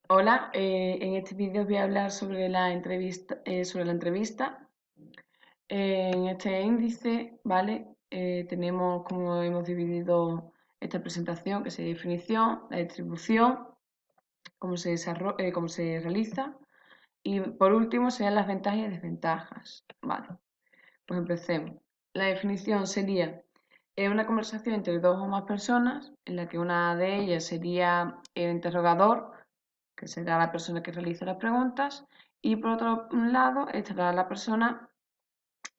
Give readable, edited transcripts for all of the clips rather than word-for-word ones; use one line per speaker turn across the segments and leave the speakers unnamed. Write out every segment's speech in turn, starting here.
Hola, en este vídeo os voy a hablar sobre la entrevista. En este índice, ¿vale? Tenemos como hemos dividido esta presentación, que es la definición, la distribución, cómo se realiza y por último serían las ventajas y desventajas, ¿vale? Pues empecemos. La definición sería una conversación entre dos o más personas en la que una de ellas sería el interrogador, que será la persona que realiza las preguntas, y por otro lado estará la persona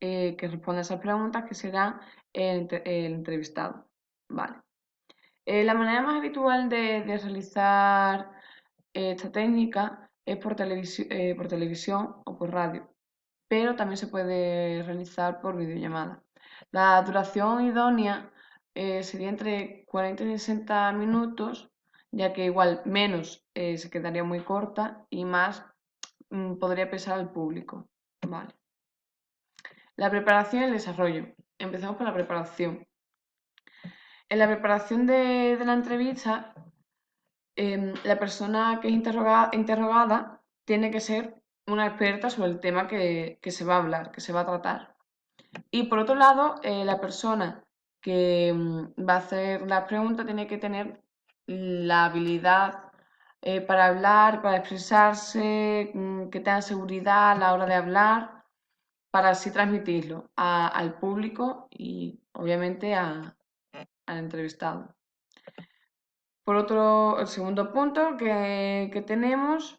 que responde a esas preguntas, que será el entrevistado. Vale. La manera más habitual de realizar esta técnica es por televisión o por radio, pero también se puede realizar por videollamada. La duración idónea sería entre 40 y 60 minutos, ya que igual menos se quedaría muy corta y más podría pesar al público. Vale. La preparación y el desarrollo. Empezamos por la preparación. En la preparación de la entrevista, la persona que es interrogada tiene que ser una experta sobre el tema que se va a hablar, que se va a tratar. Y por otro lado, la persona que va a hacer la pregunta tiene que tener la habilidad para hablar, para expresarse, que tenga seguridad a la hora de hablar, para así transmitirlo al público y obviamente al entrevistado. Por otro, el segundo punto que tenemos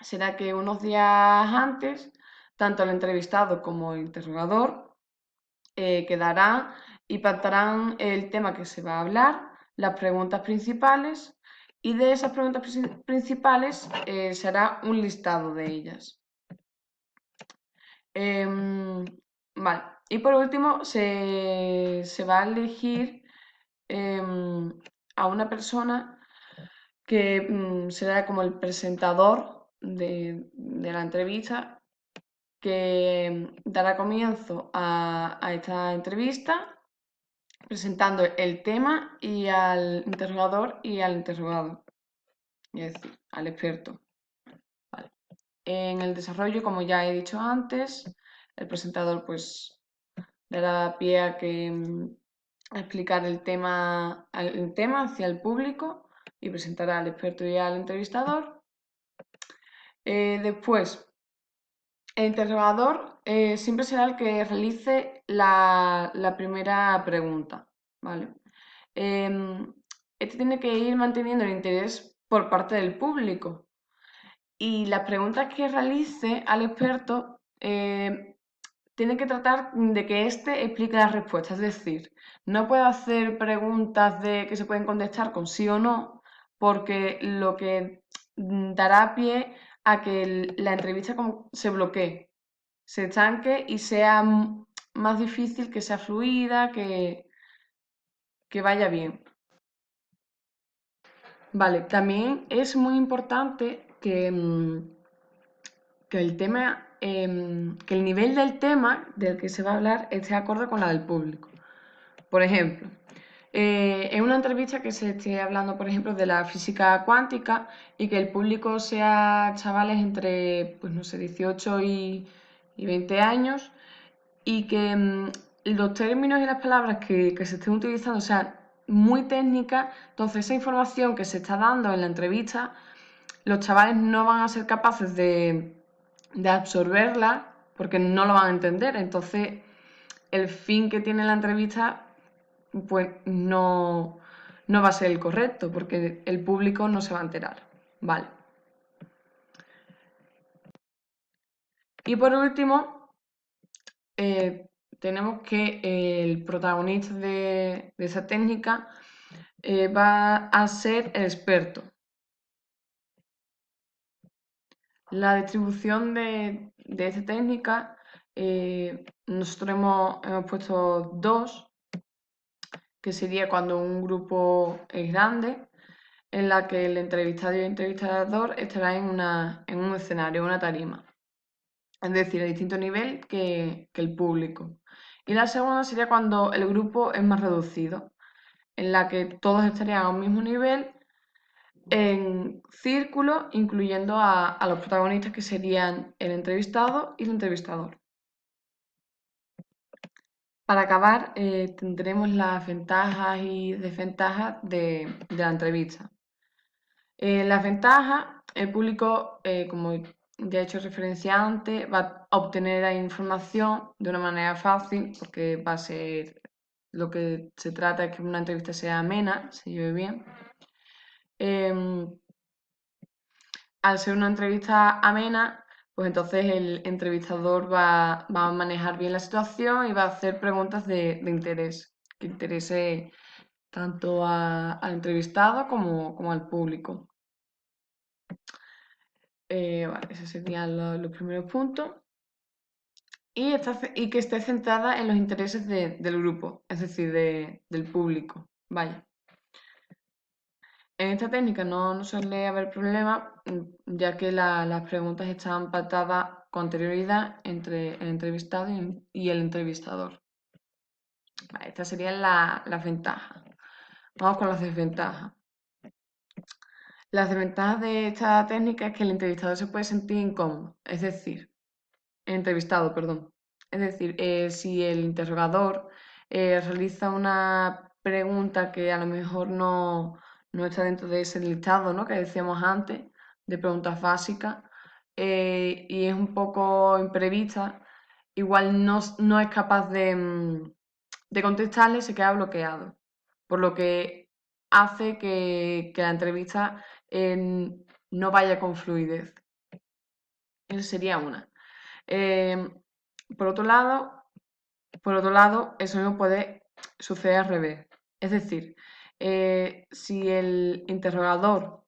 será que unos días antes, tanto el entrevistado como el interrogador quedarán y pactarán el tema que se va a hablar, las preguntas principales, y de esas preguntas principales se hará un listado de ellas. Vale. Y por último, se va a elegir a una persona que será como el presentador de la entrevista, que dará comienzo a esta entrevista presentando el tema y al interrogador y al interrogado, es decir, al experto. Vale. En el desarrollo, como ya he dicho antes, el presentador pues dará pie a explicar el tema hacia el público y presentará al experto y al entrevistador. Después, el interrogador siempre será el que realice la primera pregunta, ¿vale? Este tiene que ir manteniendo el interés por parte del público y las preguntas que realice al experto tiene que tratar de que éste explique la respuesta, es decir, no puede hacer preguntas que se pueden contestar con sí o no, porque lo que dará pie a que la entrevista se bloquee, se estanque y sea más difícil que sea fluida, que vaya bien. Vale, también es muy importante que el tema, que el nivel del tema del que se va a hablar esté acorde con la del público. Por ejemplo, en una entrevista que se esté hablando, por ejemplo, de la física cuántica y que el público sea chavales entre, pues no sé, 18 y 20 años y que los términos y las palabras que se estén utilizando sean muy técnicas, entonces esa información que se está dando en la entrevista, los chavales no van a ser capaces de absorberla porque no lo van a entender. Entonces, el fin que tiene la entrevista, pues no va a ser el correcto porque el público no se va a enterar. Vale. Y por último, tenemos que el protagonista de esa técnica va a ser el experto. La distribución de esta técnica, nosotros hemos puesto dos, que sería cuando un grupo es grande, en la que el entrevistado y el entrevistador estarán en un escenario, una tarima, es decir, a distinto nivel que el público. Y la segunda sería cuando el grupo es más reducido, en la que todos estarían a un mismo nivel, en círculo, incluyendo a los protagonistas que serían el entrevistado y el entrevistador. Para acabar, tendremos las ventajas y desventajas de la entrevista. Las ventajas, el público, como ya he hecho referencia antes, va a obtener la información de una manera fácil, porque va a ser lo que se trata es que una entrevista sea amena, se lleve bien. Em, Al ser una entrevista amena, pues entonces el entrevistador va a manejar bien la situación y va a hacer preguntas de interés, que interese tanto al entrevistado como al público. Vale, esos serían los primeros puntos. Y que esté centrada en los intereses del grupo, es decir, del público. Vaya. En esta técnica no suele haber problema, ya que las preguntas están pactadas con anterioridad entre el entrevistado y el entrevistador. Vale, estas serían las ventajas. Vamos con las desventajas. Las desventajas de esta técnica es que el entrevistador se puede sentir incómodo, es decir, el entrevistado, perdón. Es decir, si el interrogador realiza una pregunta que a lo mejor no está dentro de ese listado, ¿no? Que decíamos antes, de preguntas básicas, y es un poco imprevista, igual no es capaz de contestarle, se queda bloqueado. Por lo que hace que la entrevista no vaya con fluidez. Esa sería una. Eh, por otro lado, eso mismo puede suceder al revés. Es decir, si el interrogador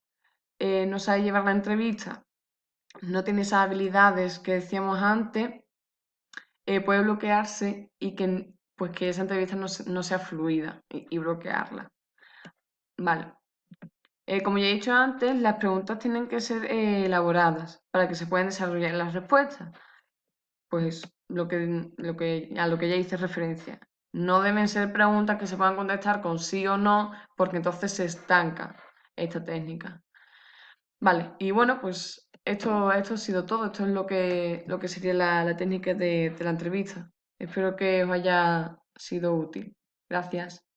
no sabe llevar la entrevista, no tiene esas habilidades que decíamos antes, puede bloquearse y pues que esa entrevista no sea fluida y bloquearla. Vale. Como ya he dicho antes, las preguntas tienen que ser elaboradas para que se puedan desarrollar las respuestas. Pues a lo que ya hice referencia. No deben ser preguntas que se puedan contestar con sí o no, porque entonces se estanca esta técnica. Vale, y bueno, pues esto ha sido todo. Esto es lo que sería la técnica de la entrevista. Espero que os haya sido útil. Gracias.